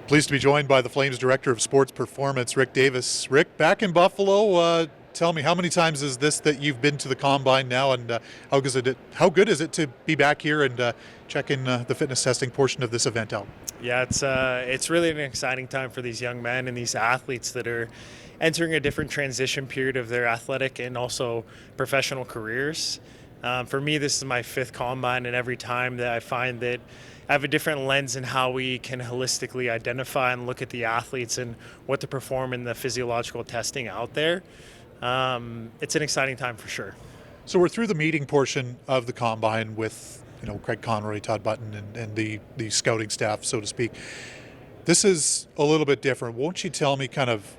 Pleased to be joined by the Flames Director of Sports Performance, Rick Davis. Rick, back in Buffalo, tell me, how many times is this that you've been to the Combine now, and how good is it to be back here and checking the fitness testing portion of this event out? Yeah, it's really an exciting time for these young men and these athletes that are entering a different transition period of their athletic and also professional careers. For me, this is my fifth Combine, and every time that I find that I have a different lens in how we can holistically identify and look at the athletes and what to perform in the physiological testing out there. It's an exciting time for sure. So we're through the meeting portion of the Combine with Craig Conroy, Todd Button, and the scouting staff, so to speak. This is a little bit different. Won't you tell me kind of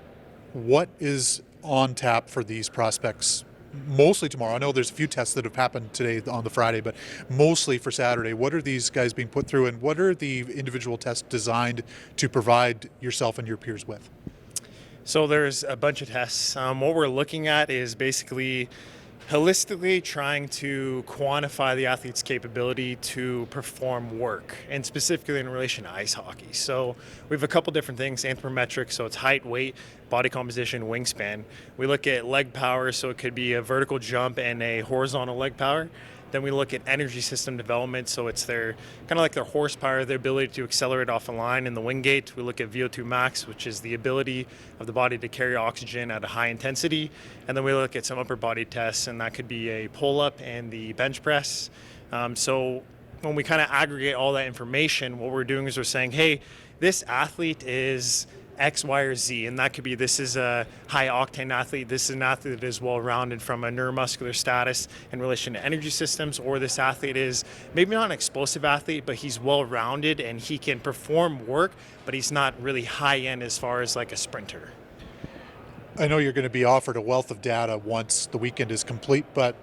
what is on tap for these prospects? Mostly tomorrow. I know there's a few tests that have happened today on the Friday, but mostly for Saturday. What are these guys being put through, and what are the individual tests designed to provide yourself and your peers with? So there's a bunch of tests. What we're looking at is basically holistically trying to quantify the athlete's capability to perform work, and specifically in relation to ice hockey. So we have a couple different things: anthropometric, so it's height, weight, body composition, wingspan. We look at leg power, so it could be a vertical jump and a horizontal leg power. Then we look at energy system development, so it's their kind of like their horsepower, their ability to accelerate off a line in the wing gate. We look at VO2 max, which is the ability of the body to carry oxygen at a high intensity. And then we look at some upper body tests, and that could be a pull-up and the bench press. So when we kind of aggregate all that information, what we're doing is we're saying, hey, this athlete is X, Y, or Z, and that could be this is a high octane athlete, this is an athlete that is well rounded from a neuromuscular status in relation to energy systems, or this athlete is maybe not an explosive athlete, but he's well rounded and he can perform work, but he's not really high end as far as like a sprinter. I know you're going to be offered a wealth of data once the weekend is complete, but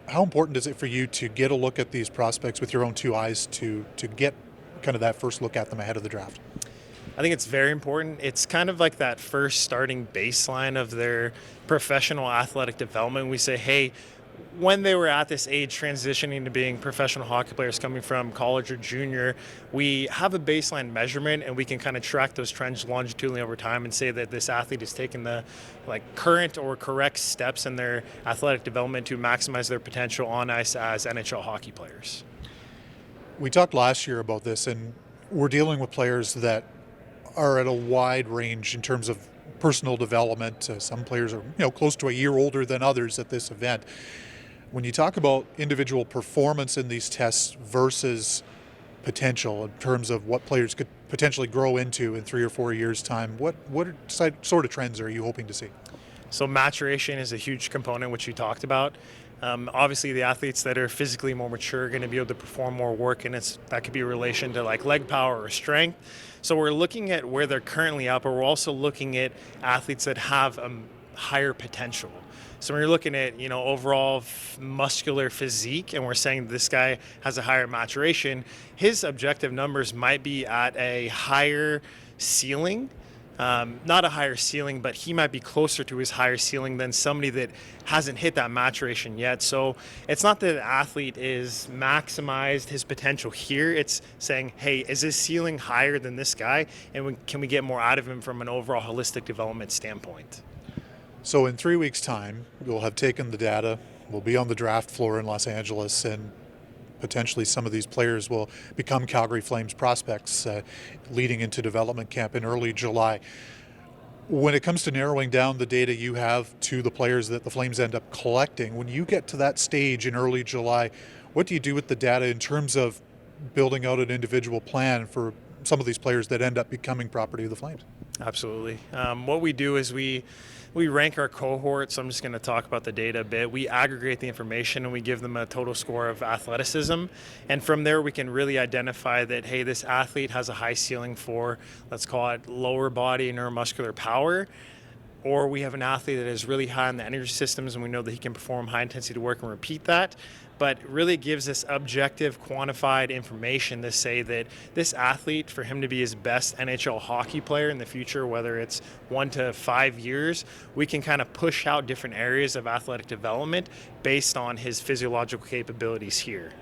how important is it for you to get a look at these prospects with your own two eyes to get kind of that first look at them ahead of the draft? I think it's very important. It's kind of like that first starting baseline of their professional athletic development. We say, hey, when they were at this age transitioning to being professional hockey players coming from college or junior, we have a baseline measurement, and we can kind of track those trends longitudinally over time and say that this athlete has taken the current or correct steps in their athletic development to maximize their potential on ice as NHL hockey players. We talked last year about this, and we're dealing with players that are at a wide range in terms of personal development. Some players are close to a year older than others at this event. When you talk about individual performance in these tests versus potential in terms of what players could potentially grow into in 3 or 4 years' time, what sort of trends are you hoping to see? So maturation is a huge component, which you talked about. Obviously, the athletes that are physically more mature are going to be able to perform more work, and that could be in relation to like leg power or strength. So we're looking at where they're currently at, but we're also looking at athletes that have a higher potential. So when you're looking at overall muscular physique, and we're saying this guy has a higher maturation, his objective numbers might be at a higher ceiling. Not a higher ceiling, but he might be closer to his higher ceiling than somebody that hasn't hit that maturation yet. So it's not that the athlete is maximized his potential here. It's saying, hey, is his ceiling higher than this guy? And can we get more out of him from an overall holistic development standpoint? So in 3 weeks' time, you'll have taken the data, we'll be on the draft floor in Los Angeles, and potentially some of these players will become Calgary Flames prospects leading into development camp in early July. When it comes to narrowing down the data you have to the players that the Flames end up collecting, when you get to that stage in early July, what do you do with the data in terms of building out an individual plan for some of these players that end up becoming property of the Flames? Absolutely. What we do is we rank our cohorts. I'm just going to talk about the data a bit. We aggregate the information and we give them a total score of athleticism. And from there, we can really identify that, hey, this athlete has a high ceiling for, let's call it lower body neuromuscular power. Or we have an athlete that is really high in the energy systems, and we know that he can perform high intensity work and repeat that. But really gives us objective, quantified information to say that this athlete, for him to be his best NHL hockey player in the future, whether it's 1 to 5 years, we can kind of push out different areas of athletic development based on his physiological capabilities here.